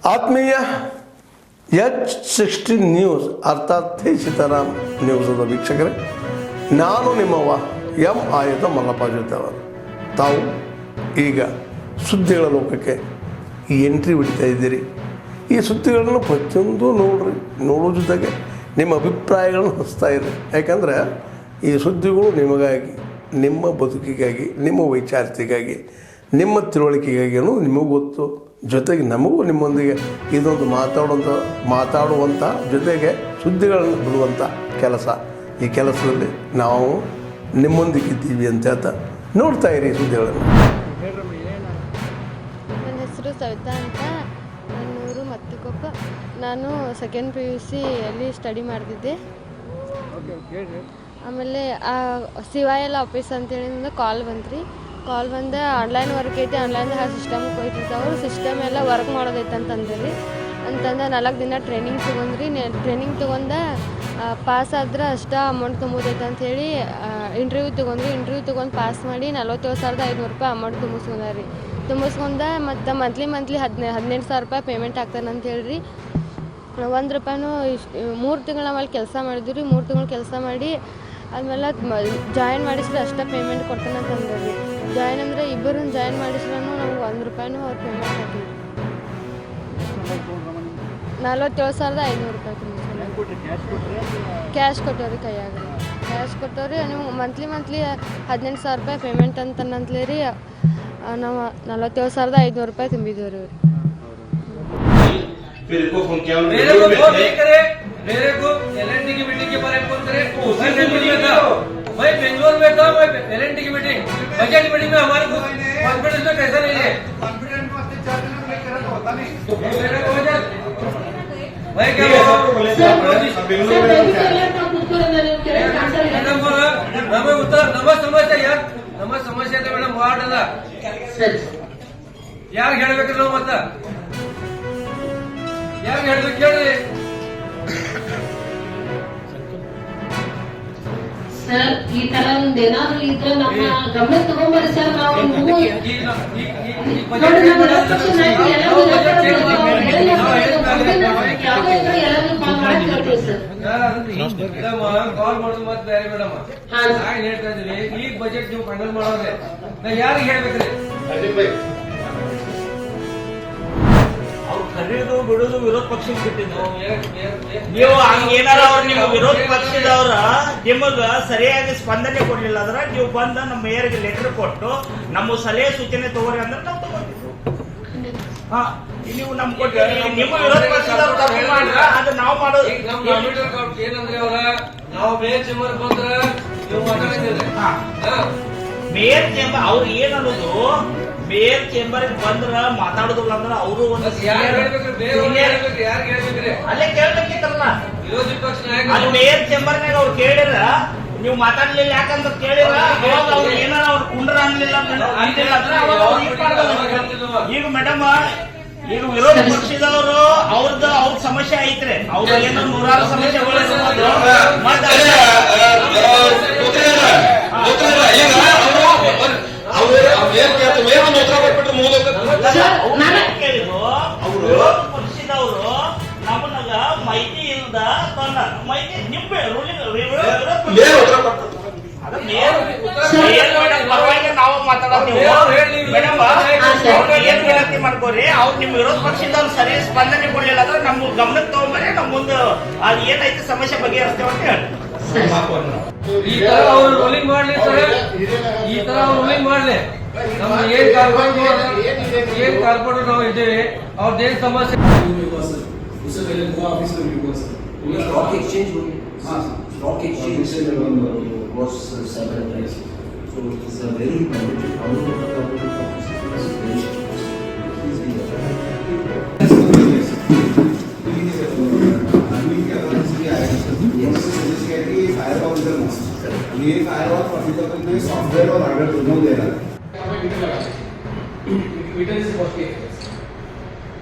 ಆತ್ಮೀಯ H60 news ಅರ್ಥಾತ್ ಥೇ ಸೀತಾರಾಮ್ ನ್ಯೂಸದ ವೀಕ್ಷಕರೇ, ನಾನು ನಿಮ್ಮವ ಎಂ ಆಯುಧ ಮಲ್ಲಪ್ಪ ಜೊತೆವರು. ತಾವು ಈಗ ಸುದ್ದಿಗಳ ಲೋಕಕ್ಕೆ ಎಂಟ್ರಿ ಬಿಡ್ತಾ ಇದ್ದೀರಿ. ಈ ಸುದ್ದಿಗಳನ್ನು ಪ್ರತಿಯೊಂದು ನೋಡೋ ಜೊತೆಗೆ ನಿಮ್ಮ ಅಭಿಪ್ರಾಯಗಳನ್ನು ಹಚ್ತಾ ಇರಿ. ಯಾಕಂದರೆ ಈ ಸುದ್ದಿಗಳು ನಿಮಗಾಗಿ, ನಿಮ್ಮ ಬದುಕಿಗಾಗಿ, ನಿಮ್ಮ ವೈಚಾರಿಕೆಗಾಗಿ, ನಿಮ್ಮ ತಿಳುವಳಿಕೆಗಾಗಿಯೂ ನಿಮಗೂ ಗೊತ್ತು. ಜೊತೆಗೆ ನಮಗೂ ನಿಮ್ಮೊಂದಿಗೆ ಇದೊಂದು ಮಾತಾಡುವಂಥ ಜೊತೆಗೆ ಸುದ್ದಿಗಳನ್ನು ಬಿಡುವಂಥ ಕೆಲಸ. ಈ ಕೆಲಸದಲ್ಲಿ ನಾವು ನಿಮ್ಮೊಂದಿಗಿದ್ದೀವಿ ಅಂತ ಹೇಳ್ತಾ ನೋಡ್ತಾ ಇರಿ ಸುದ್ದಿಗಳನ್ನು. ನನ್ನ ಹೆಸರು ಸವಿತಾ ಅಂತ, ನನ್ನೂರು ಮತ್ತಿಕೊಪ್ಪ. ನಾನು ಸೆಕೆಂಡ್ PUC ಅಲ್ಲಿ ಸ್ಟಡಿ ಮಾಡ್ತಿದ್ದೆ. ಆಮೇಲೆ CYL ಆಫೀಸ್ ಅಂತೇಳಿ ಕಾಲ್ ಬಂದು ಆನ್ಲೈನ್ ವರ್ಕ್ ಐತಿ, ಆನ್ಲೈನ್ದಾಗ ಸಿಸ್ಟಮ್ಗೆ ಹೋಯ್ತಿರ್ತಾವೆ, ಸಿಸ್ಟಮ್ ಎಲ್ಲ ವರ್ಕ್ ಮಾಡೋದೈತೆ ಅಂತಂದ್ರಿ. 4 ದಿನ ಟ್ರೈನಿಂಗ್ ತೊಗೊಂಡು ಪಾಸ್ ಆದ್ರೆ ಅಷ್ಟೇ ಅಮೌಂಟ್ ತುಂಬೋದೈತೆ ಅಂಥೇಳಿ ಇಂಟರ್ವ್ಯೂ ತೊಗೊಂಡು ಪಾಸ್ ಮಾಡಿ 47,500 ರೂಪಾಯಿ ಅಮೌಂಟ್ ತುಂಬಿಸ್ಕೊಂಡ ಮತ್ತು ಮಂತ್ಲಿ 18,000 ರೂಪಾಯಿ ಪೇಮೆಂಟ್ ಆಗ್ತಾನೆ ಅಂತ ಹೇಳ್ರಿ. 1 ರೂಪಾಯಿನೂ 3 ತಿಂಗಳ ಆಮೇಲೆ ಕೆಲಸ ಮಾಡಿದ್ವಿ. 3 ತಿಂಗಳು ಕೆಲಸ ಮಾಡಿ ಆದ್ಮೇಲೆ ಜಾಯಿನ್ ಮಾಡಿಸಿದ್ರೆ ಅಷ್ಟೇ ಪೇಮೆಂಟ್ ಕೊಡ್ತಾನೆ ಅಂತ ಅಂದ್ರಿ. ಜಾಯಿನ್ ಅಂದರೆ ಇಬ್ಬರು ಜಾಯಿನ್ ಮಾಡಿಸ್ರೂ ನಾವು 1 ರೂಪಾಯಿನೂ ಅವ್ರು ಪೇಮೆಂಟ್ ಹಾಕಿದ್ವಿ. 47,500 ರೂಪಾಯಿ ಕ್ಯಾಶ್ ಕೊಟ್ಟವ್ರಿ. ಕೈಯಾಗ ಕ್ಯಾಶ್ ಕೊಟ್ಟವ್ರಿ. ನೀವು ಮಂತ್ಲಿ 18,000 ರೂಪಾಯಿ ಪೇಮೆಂಟ್ ಅಂತಂತಲೇ ರೀ ನಾವು 47,500 ರೂಪಾಯಿ ತುಂಬಿದ್ದೀವಿ ರೀ. मेरे को LNT की मीटिंग के बारे में फोन करे, उसी मीटिंग में था मैं बेंगलोर में था। मैं LNT की मीटिंग, बजट मीटिंग में हमारे को कॉन्फिडेंस में कैसा नहीं है, कॉन्फिडेंस में 4 दिन में करा तो होता नहीं। तो मेरे को वजह मैं क्या बोला नमे उत्तर नम समस्या यार, नम समस्या तो ಮೇಡಮ್ ವಾರ್ಡ್ ಅಲ್ಲ ಯಾರು ಹೇಳಬೇಕು ನಾವು ಮತ್ತ ಯಾರು ಹೇಳಬೇಕು ಹೇಳಿ ಸರ್. ಈ ತರ ಒಂದು ಏನಾದ್ರು ಇದ್ರೆ ನಮ್ಮ ಗಮನ ತಗೊಂಬರಿ ಸರ್. ನಾವು ಕಾಲ್ ಮಾಡೋದು ಮತ್ತೆ ಬೇರೆ ಮೇಡಮ್ ನಾನು ಹೇಳ್ತಾ ಇದ್ದೀನಿ. ಈಗ ಬಜೆಟ್ ನೀವು ಫೈನಲ್ ಮಾಡೋದ್ರೆ ನಾ ಯಾರಿಗೆ ಹೇಳ್ಬೇಕ್ರಿ? ಅವ್ರು ಕರೆಯೋದು ಬಿಡೋದು ವಿರೋಧ ಪಕ್ಷಕ್ಕೆ ಬಿಟ್ಟಿದ್ದು. ನೀವು ಹಂಗೇನಾರ ಅವ್ರು ನಿಮ್ಮ ವಿರೋಧ ಪಕ್ಷದವ್ರ ನಿಮಗ ಸರಿಯಾಗಿ ಸ್ಪಂದನೆ ಕೊಡ್ಲಿಲ್ಲ ಅಂದ್ರೆ ನೀವು ಬಂದ ನಮ್ಮ ಮೇಯರ್ಗೆ ಲೆಟರ್ ಕೊಟ್ಟು ನಮ್ಮ ಸಲಹೆ ಸೂಚನೆ ತಗೋರಿ ಅಂದ್ರೆ ನಾವು ತಗೊಂಡಿದ್ರು. ನೀವು ನಮ್ ಕೊಟ್ಟು ನಿಮ್ಮ ವಿರೋಧ ಪಕ್ಷದವ್ರು ತಪ್ಪು ಮಾಡ್ರ ಅದು ನಾವು ಮಾಡೋದು ಏನಂದ್ರೆ ಅವರ ನಾವು ಮೇಯರ್ ಚೇಂಬರ್ ಬಂದ್ರ ನೀವು ಮಾತಾಡ್ತಿದ್ರೆ ಮೇಯರ್ ಚೇಂಬರ್ ಅವ್ರು ಏನ್ ಅನ್ನೋದು, ಮೇಯರ್ ಚೇಂಬರ್ ಬಂದ್ರ ಮಾತಾಡುದಿಲ್ಲ ಅಂದ್ರೆ ಅವರು ಒಂದು ಅಲ್ಲೇ ಕೇಳ್ಬೇಕಿತ್ತಲ್ಲ. ವಿರೋಧಿ ಪಕ್ಷ ಅದು ಮೇಯರ್ ಚೇಂಬರ್ನಾಗ ಅವ್ರು ಕೇಳಿರ ನೀವು ಮಾತಾಡ್ಲಿಲ್ಲ ಯಾಕಂದ್ರೆ ಕೇಳಿರ ಅವಾಗ ಅವ್ರು ಏನಾರ ಅವ್ರು ಕುಂಡ್ರ ಅನ್ಲಿಲ್ಲ ಈಗ ಮೇಡಮ್ ಈಗ ವಿರೋಧ ಪಕ್ಷದವರು ಅವ್ರ ಸಮಸ್ಯೆ ಐತ್ರಿ. ಅವ್ರ ಏನೋ 100 ಸಮಸ್ಯೆಗಳು ಕೇಳಿದ್ರು. ಅವರು ವಿರೋಧ ಪಕ್ಷದವರು ನಮ್ಮನಾಗ ಮಾಹಿತಿ ಇಲ್ದ ಮಾಹಿತಿ ನಿಂಬೆ ಪರವಾಗಿ ನಾವು ಮಾತಾಡತ್ತೀವಿ ಮೇಡಮ್. ಏನ್ ವಿನಂತಿ ಮಾಡ್ಕೋರಿ, ಅವ್ರು ನಿಮ್ ವಿರೋಧ ಪಕ್ಷದವ್ರು ಸರಿ ಸ್ಪಂದನೆ ಕೊಡ್ಲಿಲ್ಲ ಅಂದ್ರೆ ನಮ್ಮ ಗಮನಕ್ಕೆ ತಗೊಂಡ್ಬರಿ ನಮ್ಮ ಮುಂದೆ ಅದು ಏನೈತೆ ಸಮಸ್ಯೆ ಬಗೆಹರಿಸ್ತೇವೆ ಅಂತ ಹೇಳಿ. ಈ ತರ ಅವ್ರು ರೂಲಿಂಗ್ ಮಾಡ್ಲಿ ಸರ್, ಈ ತರ ಅವ್ರು ರೂಲಿಂಗ್ ಮಾಡ್ಲಿ. ನಮ್ಮ ಏನ್ ಕಾರ್ಪೊರೇಟರ್ ನಾವು ಇದ್ದೇವೆ ಅವ್ರದ್ದೇನ್ ಸಮಸ್ಯೆ stock exchange stock exchange was several times, so it is a very mandatory software और हार्डवेयर दोनों दे रहा है.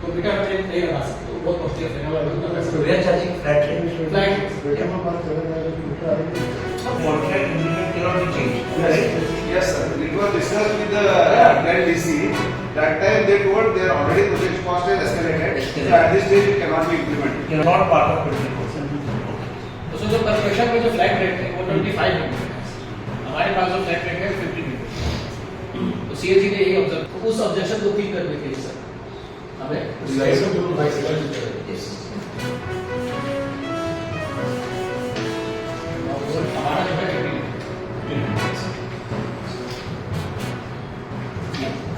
तो बेटा ट्रेन नहीं लगा सकते, वो बहुत कॉस्टली है। So we are charging flat rate. Flight Contract agreement cannot be changed. Yes, sir. It was discussed with the Applied DC. That time they told their already project cost is escalated. So at this stage it cannot be implemented. You are not part of 20%. तो जो construction में जो flat rate है वो 25 है, हमारे पास जो flat rate है 50 है। तो सीएजी ने यही ऑब्जर्व, तो उस ऑब्जेक्शन को ठीक करने के लिए सर हमें Yes. हमारा जो है 50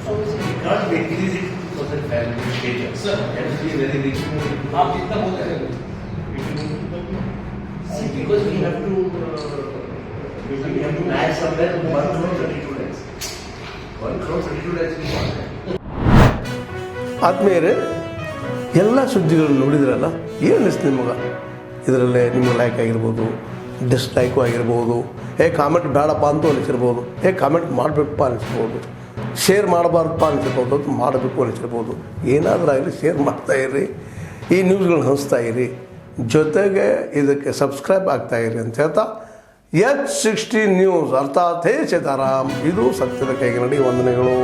We can't increase it for the family status. Sir. That will be very reasonable. आप जितना बोलते हैं See, because we have to add somewhere 1 crore 32 lakhs. 1 crore 32 lakhs we want. ಆದ್ಮೇಲೆ ಎಲ್ಲ ಸುದ್ದಿಗಳನ್ನು ನೋಡಿದ್ರಲ್ಲ ಏನು ಅನಿಸ್ತು ನಿಮಗೆ? ಇದರಲ್ಲೇ ನಿಮಗೆ ಲೈಕ್ ಆಗಿರ್ಬೋದು, ಡಿಸ್ಲೈಕು ಆಗಿರ್ಬೋದು, ಕಾಮೆಂಟ್ ಬೇಡಪ್ಪ ಅಂತೂ ಅನಿಸಿರ್ಬೋದು, ಕಾಮೆಂಟ್ ಮಾಡಬೇಕಪ್ಪ ಅನಿಸ್ಬೋದು, ಶೇರ್ ಮಾಡಬಾರ್ದಪ್ಪ ಅನಿಸಿರ್ಬೋದು, ಅದು ಮಾಡಬೇಕು ಅನಿಸಿರ್ಬೋದು. ಏನಾದರೂ ಆಗಲಿ ಶೇರ್ ಮಾಡ್ತಾಯಿರಿ, ಈ ನ್ಯೂಸ್ಗಳನ್ನ ಹಂಚ್ತಾ ಇರಿ, ಜೊತೆಗೆ ಇದಕ್ಕೆ ಸಬ್ಸ್ಕ್ರೈಬ್ ಆಗ್ತಾಯಿರಿ ಅಂತ ಹೇಳ್ತಾ H60 ನ್ಯೂಸ್ ಅರ್ಥಾತ್ ಹೇ ಸೀತಾರಾಮ್, ಇದು ಸತ್ಯದ ಕೈಗೆ ನಡಿ. ವಂದನೆಗಳು.